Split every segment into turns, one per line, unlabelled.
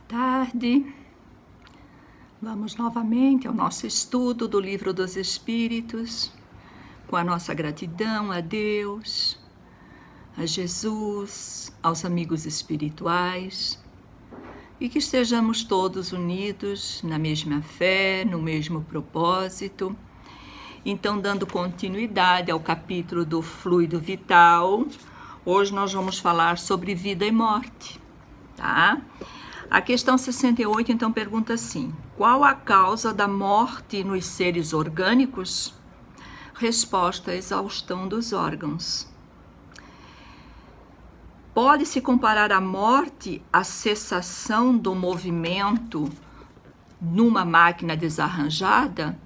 tarde. Vamos novamente ao nosso estudo do Livro dos Espíritos, com a nossa gratidão a Deus, a Jesus, aos amigos espirituais, e que estejamos todos unidos na mesma fé, no mesmo propósito. Então, dando continuidade ao capítulo do fluido vital, hoje nós vamos falar sobre vida e morte, tá? A questão 68, então, pergunta assim: qual a causa da morte nos seres orgânicos? Resposta: a exaustão dos órgãos. Pode-se comparar a morte à cessação do movimento numa máquina desarranjada?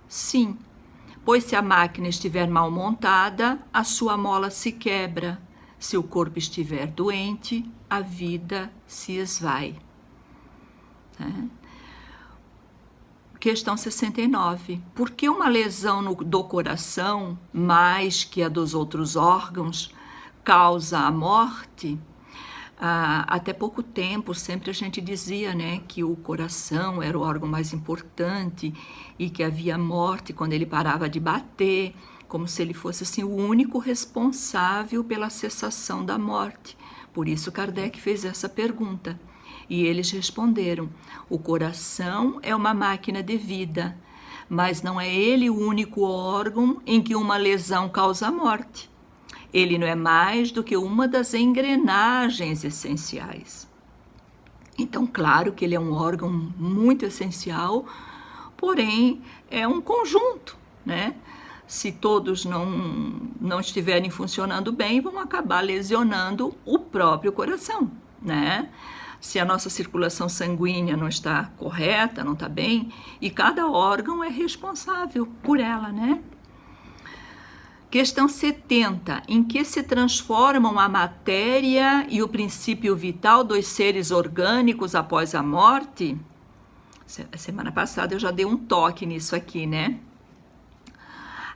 Sim, pois se a máquina estiver mal montada, a sua mola se quebra. Se o corpo estiver doente, a vida se esvai. Questão 69. Por que uma lesão do coração, mais que a dos outros órgãos, causa a morte? Até pouco tempo, sempre a gente dizia, né, que o coração era o órgão mais importante e que havia morte quando ele parava de bater, como se ele fosse assim, o único responsável pela cessação da morte. Por isso Kardec fez essa pergunta. E eles responderam: o coração é uma máquina de vida, mas não é ele o único órgão em que uma lesão causa a morte. Ele não é mais do que uma das engrenagens essenciais. Então, claro que ele é um órgão muito essencial, porém é um conjunto, né? Se todos não estiverem funcionando bem, vão acabar lesionando o próprio coração, né? Se a nossa circulação sanguínea não está correta, não está bem, e cada órgão é responsável por ela, né? Questão 70. Em que se transformam a matéria e o princípio vital dos seres orgânicos após a morte? Semana passada eu já dei um toque nisso aqui, né?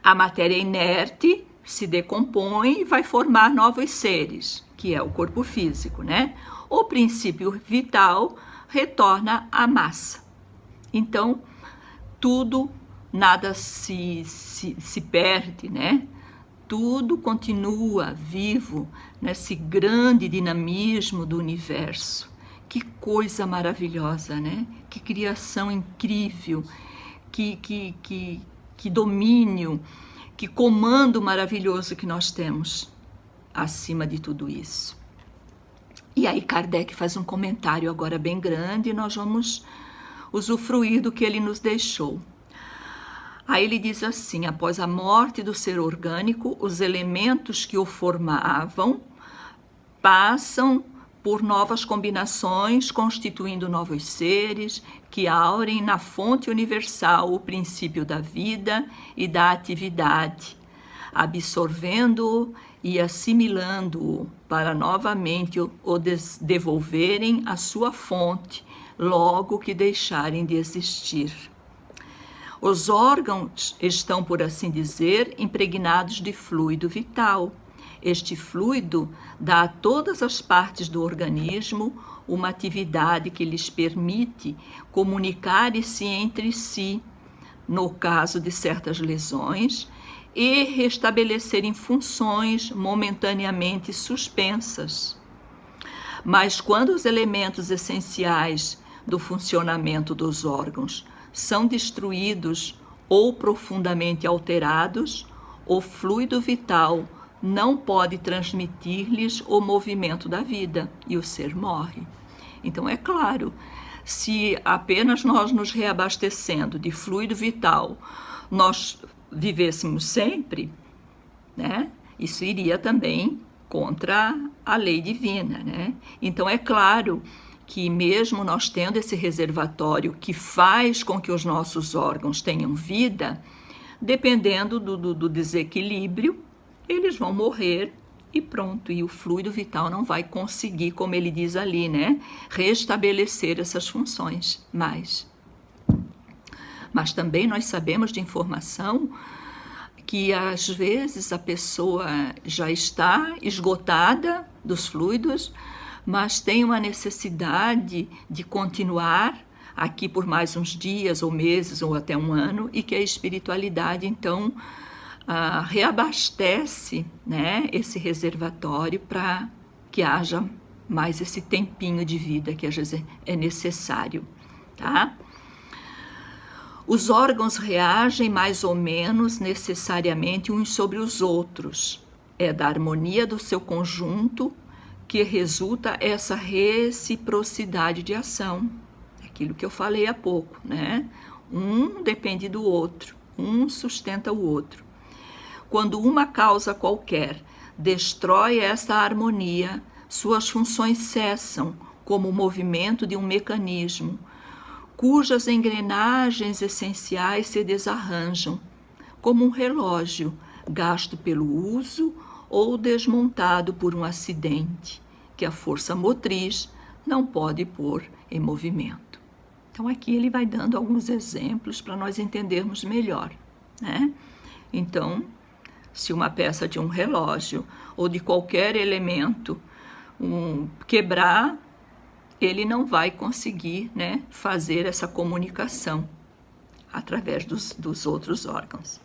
A matéria inerte se decompõe e vai formar novos seres, que é o corpo físico, né? O princípio vital retorna à massa. Então, nada se perde, né? Tudo continua vivo nesse grande dinamismo do universo. Que coisa maravilhosa, né? Que criação incrível, que domínio, que comando maravilhoso que nós temos acima de tudo isso. E aí Kardec faz um comentário agora bem grande e nós vamos usufruir do que ele nos deixou. Aí ele diz assim: após a morte do ser orgânico, os elementos que o formavam passam por novas combinações, constituindo novos seres que aurem na fonte universal o princípio da vida e da atividade, absorvendo-o e assimilando-o para novamente o devolverem à sua fonte, logo que deixarem de existir. Os órgãos estão, por assim dizer, impregnados de fluido vital. Este fluido dá a todas as partes do organismo uma atividade que lhes permite comunicar-se entre si, no caso de certas lesões, e restabelecerem funções momentaneamente suspensas. Mas quando os elementos essenciais do funcionamento dos órgãos são destruídos ou profundamente alterados, o fluido vital não pode transmitir-lhes o movimento da vida e o ser morre. Então, é claro, se apenas nós nos reabastecendo de fluido vital, nós vivêssemos sempre, né? Isso iria também contra a lei divina, né? Então é claro que mesmo nós tendo esse reservatório que faz com que os nossos órgãos tenham vida, dependendo do desequilíbrio, eles vão morrer e pronto, e o fluido vital não vai conseguir, como ele diz ali, né? Restabelecer essas funções mais. Mas também nós sabemos de informação que às vezes a pessoa já está esgotada dos fluidos, mas tem uma necessidade de continuar aqui por mais uns dias ou meses ou até um ano, e que a espiritualidade então reabastece, né, esse reservatório para que haja mais esse tempinho de vida que às vezes é necessário, tá? Os órgãos reagem mais ou menos necessariamente uns sobre os outros. É da harmonia do seu conjunto que resulta essa reciprocidade de ação. Aquilo que eu falei há pouco, né? Um depende do outro, um sustenta o outro. Quando uma causa qualquer destrói essa harmonia, suas funções cessam como o movimento de um mecanismo, cujas engrenagens essenciais se desarranjam, como um relógio gasto pelo uso ou desmontado por um acidente, que a força motriz não pode pôr em movimento. Então aqui ele vai dando alguns exemplos para nós entendermos melhor, né? Então, se uma peça de um relógio ou de qualquer elemento quebrar, ele não vai conseguir, né, fazer essa comunicação através dos outros órgãos.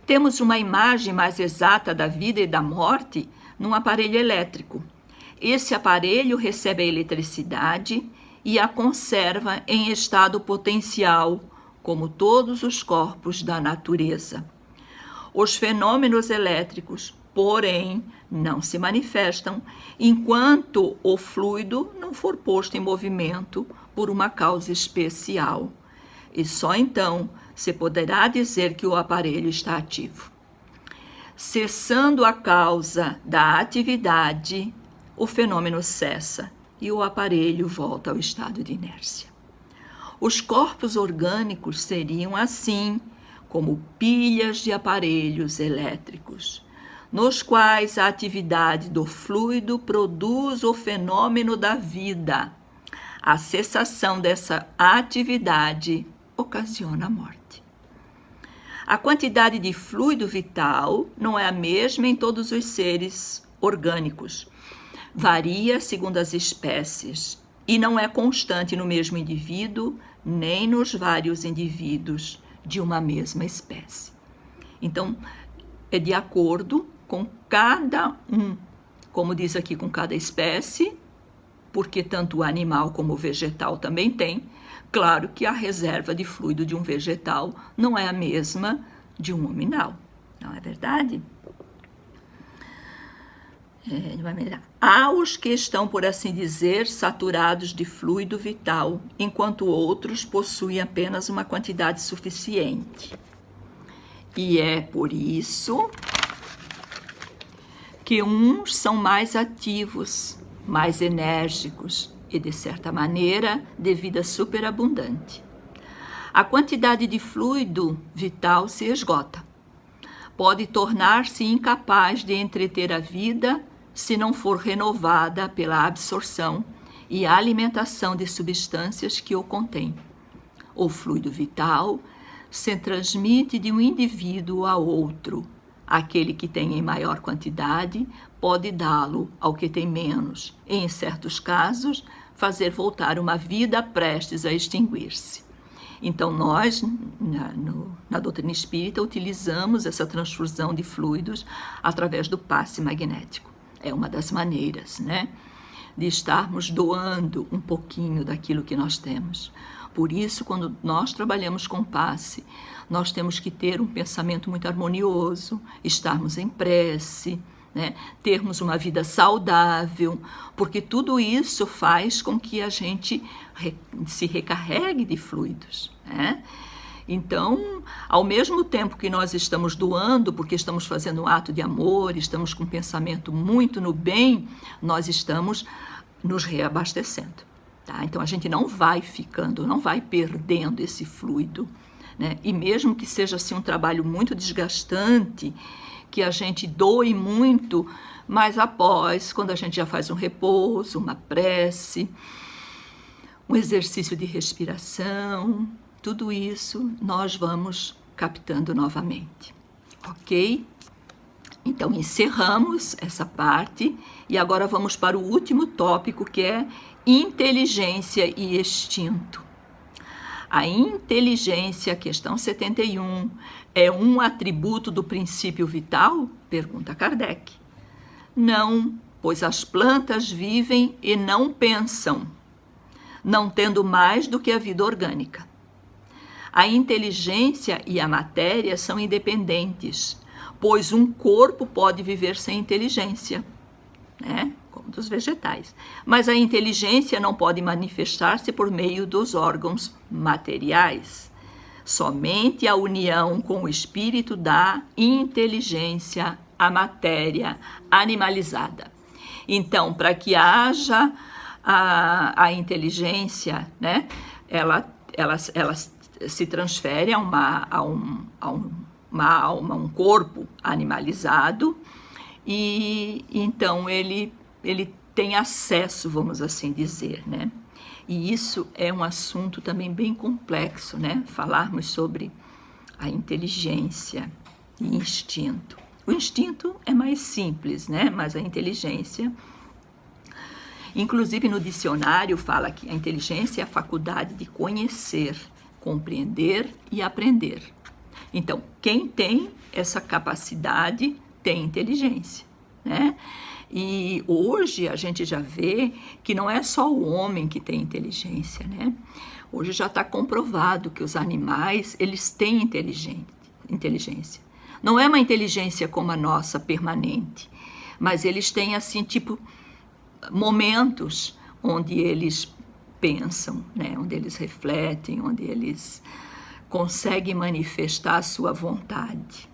Temos uma imagem mais exata da vida e da morte num aparelho elétrico. Esse aparelho recebe a eletricidade e a conserva em estado potencial, como todos os corpos da natureza. Os fenômenos elétricos, porém, não se manifestam enquanto o fluido não for posto em movimento por uma causa especial. E só então se poderá dizer que o aparelho está ativo. Cessando a causa da atividade, o fenômeno cessa e o aparelho volta ao estado de inércia. Os corpos orgânicos seriam assim como pilhas de aparelhos elétricos, nos quais a atividade do fluido produz o fenômeno da vida. A cessação dessa atividade ocasiona a morte. A quantidade de fluido vital não é a mesma em todos os seres orgânicos. Varia segundo as espécies e não é constante no mesmo indivíduo, nem nos vários indivíduos de uma mesma espécie. Então, é de acordo com cada como diz aqui, com cada espécie, porque tanto o animal como o vegetal também tem. Claro que a reserva de fluido de um vegetal não é a mesma de um hominal, não é verdade? Há os que estão, por assim dizer, saturados de fluido vital, enquanto outros possuem apenas uma quantidade suficiente. E é por isso que uns são mais ativos, mais enérgicos e, de certa maneira, de vida superabundante. A quantidade de fluido vital se esgota. Pode tornar-se incapaz de entreter a vida se não for renovada pela absorção e alimentação de substâncias que o contêm. O fluido vital se transmite de um indivíduo a outro. Aquele que tem em maior quantidade pode dá-lo ao que tem menos, e, em certos casos, fazer voltar uma vida prestes a extinguir-se. Então, nós, na doutrina espírita, utilizamos essa transfusão de fluidos através do passe magnético. É uma das maneiras, né, de estarmos doando um pouquinho daquilo que nós temos. Por isso, quando nós trabalhamos com passe, nós temos que ter um pensamento muito harmonioso, estarmos em prece, né, termos uma vida saudável, porque tudo isso faz com que a gente se recarregue de fluidos, né? Então, ao mesmo tempo que nós estamos doando, porque estamos fazendo um ato de amor, estamos com um pensamento muito no bem, nós estamos nos reabastecendo, tá? Então, a gente não vai ficando, não vai perdendo esse fluido, né? E mesmo que seja assim um trabalho muito desgastante, que a gente doe muito, mas após, quando a gente já faz um repouso, uma prece, um exercício de respiração, tudo isso nós vamos captando novamente, ok? Então, encerramos essa parte e agora vamos para o último tópico, que é inteligência e instinto. A inteligência, questão 71, é um atributo do princípio vital? Pergunta Kardec. Não, pois as plantas vivem e não pensam, não tendo mais do que a vida orgânica. A inteligência e a matéria são independentes, pois um corpo pode viver sem inteligência, né? Como dos vegetais. Mas a inteligência não pode manifestar-se por meio dos órgãos materiais. Somente a união com o espírito dá inteligência à matéria animalizada. Então, para que haja a inteligência, né? Ela se transfere a uma alma, um corpo animalizado, e então ele tem acesso, vamos assim dizer, né? E isso é um assunto também bem complexo, né? Falarmos sobre a inteligência e instinto. O instinto é mais simples, né? Mas a inteligência, inclusive no dicionário fala que a inteligência é a faculdade de conhecer, compreender e aprender. Então, quem tem essa capacidade tem inteligência, né? E hoje a gente já vê que não é só o homem que tem inteligência, né? Hoje já está comprovado que os animais, eles têm inteligência. Não é uma inteligência como a nossa, permanente, mas eles têm, assim, tipo, momentos onde eles pensam, né? Onde eles refletem, onde eles conseguem manifestar a sua vontade.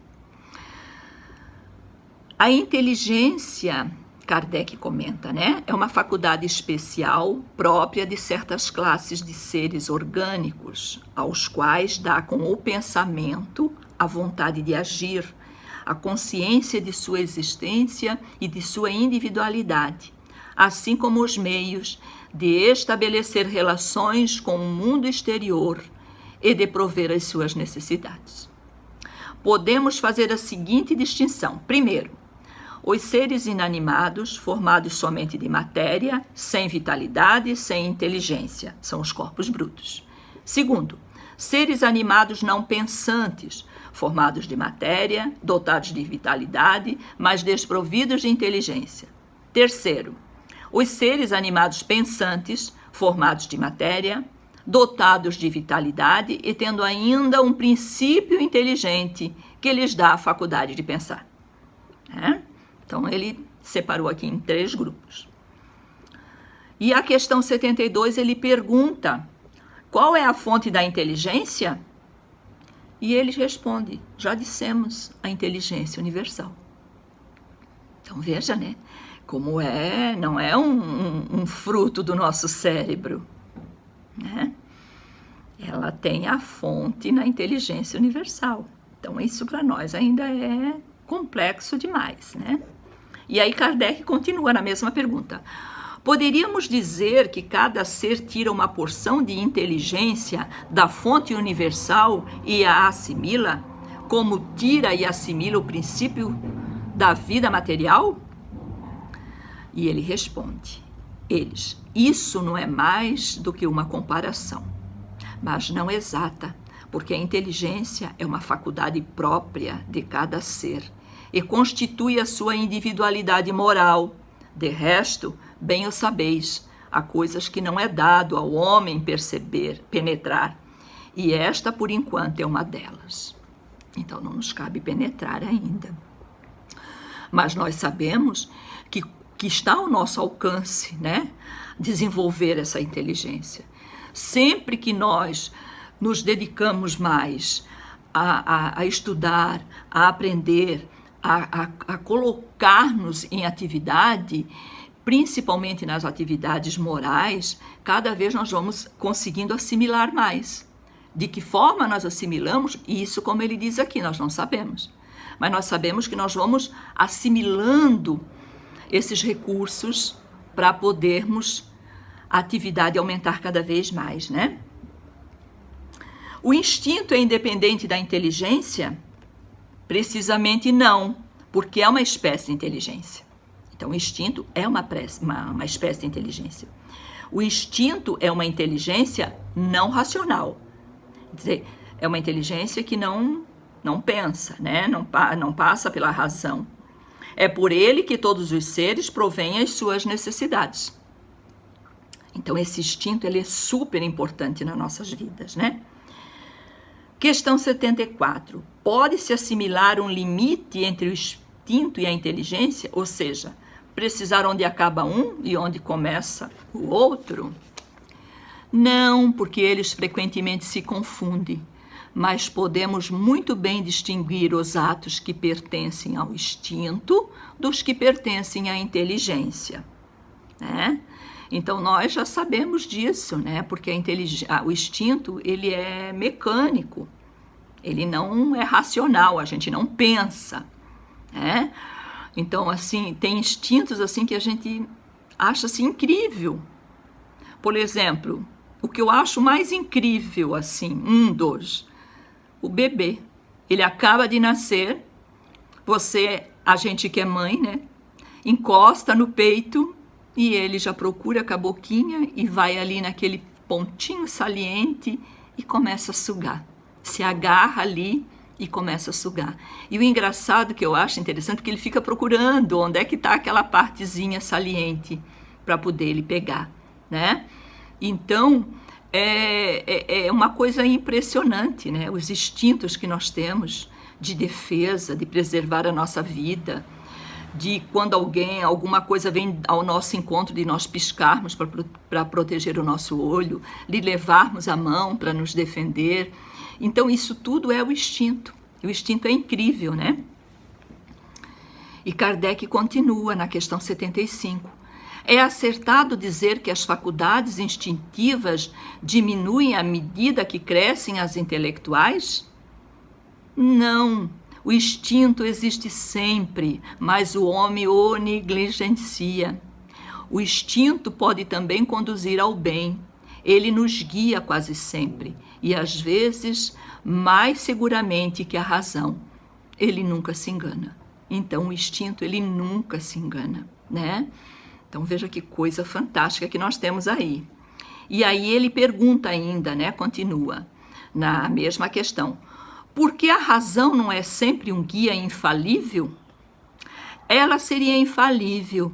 A inteligência, Kardec comenta, né? É uma faculdade especial própria de certas classes de seres orgânicos, aos quais dá com o pensamento a vontade de agir, a consciência de sua existência e de sua individualidade, assim como os meios de estabelecer relações com o mundo exterior e de prover as suas necessidades. Podemos fazer a seguinte distinção. Primeiro, os seres inanimados, formados somente de matéria, sem vitalidade, sem inteligência, são os corpos brutos. Segundo, seres animados não pensantes, formados de matéria, dotados de vitalidade, mas desprovidos de inteligência. Terceiro, os seres animados pensantes, formados de matéria, dotados de vitalidade e tendo ainda um princípio inteligente que lhes dá a faculdade de pensar. Então, ele separou aqui em 3 grupos. E a questão 72, ele pergunta, qual é a fonte da inteligência? E ele responde, já dissemos, a inteligência universal. Então, veja, né? Como não é um fruto do nosso cérebro, né? Ela tem a fonte na inteligência universal. Então, isso para nós ainda é complexo demais, né? E aí Kardec continua na mesma pergunta. Poderíamos dizer que cada ser tira uma porção de inteligência da fonte universal e a assimila, como tira e assimila o princípio da vida material? E ele responde, isso não é mais do que uma comparação, mas não exata, porque a inteligência é uma faculdade própria de cada ser e constitui a sua individualidade moral. De resto, bem o sabeis, há coisas que não é dado ao homem penetrar, e esta, por enquanto, é uma delas. Então, não nos cabe penetrar ainda. Mas nós sabemos que está ao nosso alcance, né? Desenvolver essa inteligência. Sempre que nós nos dedicamos mais a estudar, a aprender, a colocar-nos em atividade, principalmente nas atividades morais, cada vez nós vamos conseguindo assimilar mais. De que forma nós assimilamos? Isso, como ele diz aqui, nós não sabemos. Mas nós sabemos que nós vamos assimilando esses recursos para podermos a atividade aumentar cada vez mais, né? O instinto é independente da inteligência? Precisamente não, porque é uma espécie de inteligência. Então, o instinto é uma espécie de inteligência. O instinto é uma inteligência não racional. Quer dizer, é uma inteligência que não pensa, né? Não passa pela razão. É por ele que todos os seres provêm as suas necessidades. Então, esse instinto ele é super importante nas nossas vidas, né? Questão 74. Pode-se assimilar um limite entre o instinto e a inteligência? Ou seja, precisar onde acaba um e onde começa o outro? Não, porque eles frequentemente se confundem, mas podemos muito bem distinguir os atos que pertencem ao instinto dos que pertencem à inteligência, né? Então, nós já sabemos disso, né? Porque o instinto, ele é mecânico, ele não é racional, a gente não pensa, né? Então, assim, tem instintos assim que a gente acha assim incrível. Por exemplo, o que eu acho mais incrível, assim, o bebê. Ele acaba de nascer, a gente que é mãe, né? Encosta no peito e ele já procura com a boquinha e vai ali naquele pontinho saliente e começa a sugar. Se agarra ali e começa a sugar. E o engraçado que eu acho interessante é que ele fica procurando onde é que está aquela partezinha saliente para poder ele pegar, né? Então, é uma coisa impressionante, né? Os instintos que nós temos de defesa, de preservar a nossa vida, de quando alguma coisa vem ao nosso encontro, de nós piscarmos para proteger o nosso olho, de levarmos a mão para nos defender. Então, isso tudo é o instinto. O instinto é incrível, né? E Kardec continua na questão 75. É acertado dizer que as faculdades instintivas diminuem à medida que crescem as intelectuais? Não. O instinto existe sempre, mas o homem o negligencia. O instinto pode também conduzir ao bem. Ele nos guia quase sempre, e às vezes mais seguramente que a razão. Ele nunca se engana. Então, o instinto, ele nunca se engana, né? Então, veja que coisa fantástica que nós temos aí. E aí ele pergunta ainda, né? Continua na mesma questão. Por que a razão não é sempre um guia infalível? Ela seria infalível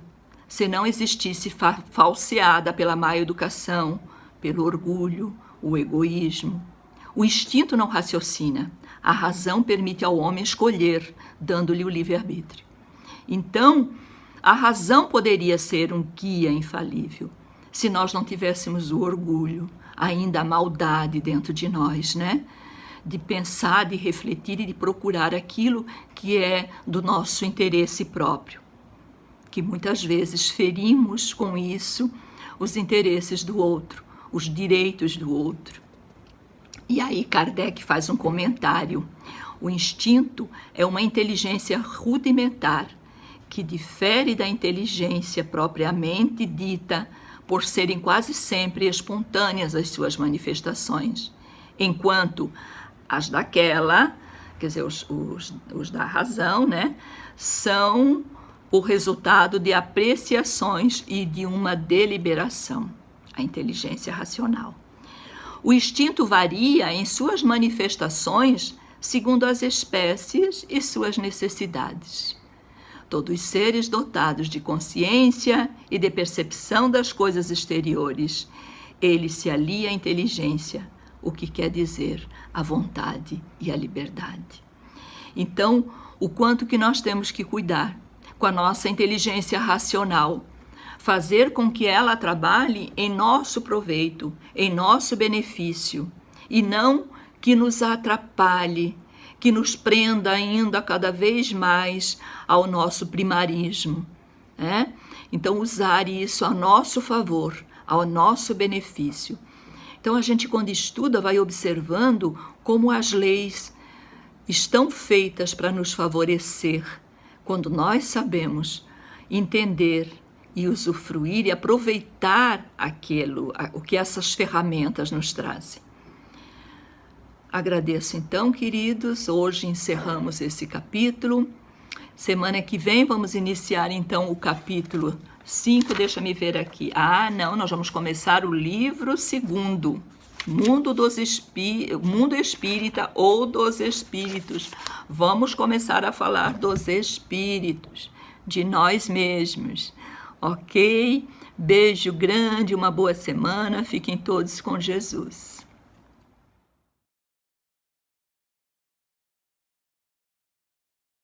se não existisse falseada pela má educação, pelo orgulho, o egoísmo. O instinto não raciocina. A razão permite ao homem escolher, dando-lhe o livre-arbítrio. Então, a razão poderia ser um guia infalível se nós não tivéssemos o orgulho, ainda a maldade dentro de nós, né? De pensar, de refletir e de procurar aquilo que é do nosso interesse próprio. Que muitas vezes ferimos com isso os interesses do outro, os direitos do outro. E aí Kardec faz um comentário. O instinto é uma inteligência rudimentar que difere da inteligência propriamente dita por serem quase sempre espontâneas as suas manifestações, enquanto as daquela, quer dizer, os da razão, né, são o resultado de apreciações e de uma deliberação, a inteligência racional. O instinto varia em suas manifestações segundo as espécies e suas necessidades. Todos os seres dotados de consciência e de percepção das coisas exteriores, ele se alia à inteligência, o que quer dizer a vontade e a liberdade. Então, o quanto que nós temos que cuidar com a nossa inteligência racional, fazer com que ela trabalhe em nosso proveito, em nosso benefício, e não que nos atrapalhe, que nos prenda ainda cada vez mais ao nosso primarismo, né? Então, usar isso a nosso favor, ao nosso benefício. Então, a gente, quando estuda, vai observando como as leis estão feitas para nos favorecer, quando nós sabemos entender e usufruir e aproveitar o que essas ferramentas nos trazem. Agradeço então, queridos, hoje encerramos esse capítulo Semana que vem vamos iniciar então o capítulo 5, deixa-me ver aqui. Não, nós vamos começar o livro 2º, Mundo Espírita ou dos Espíritos. Vamos começar a falar dos espíritos, de nós mesmos, ok? Beijo grande, uma boa semana, fiquem todos com Jesus.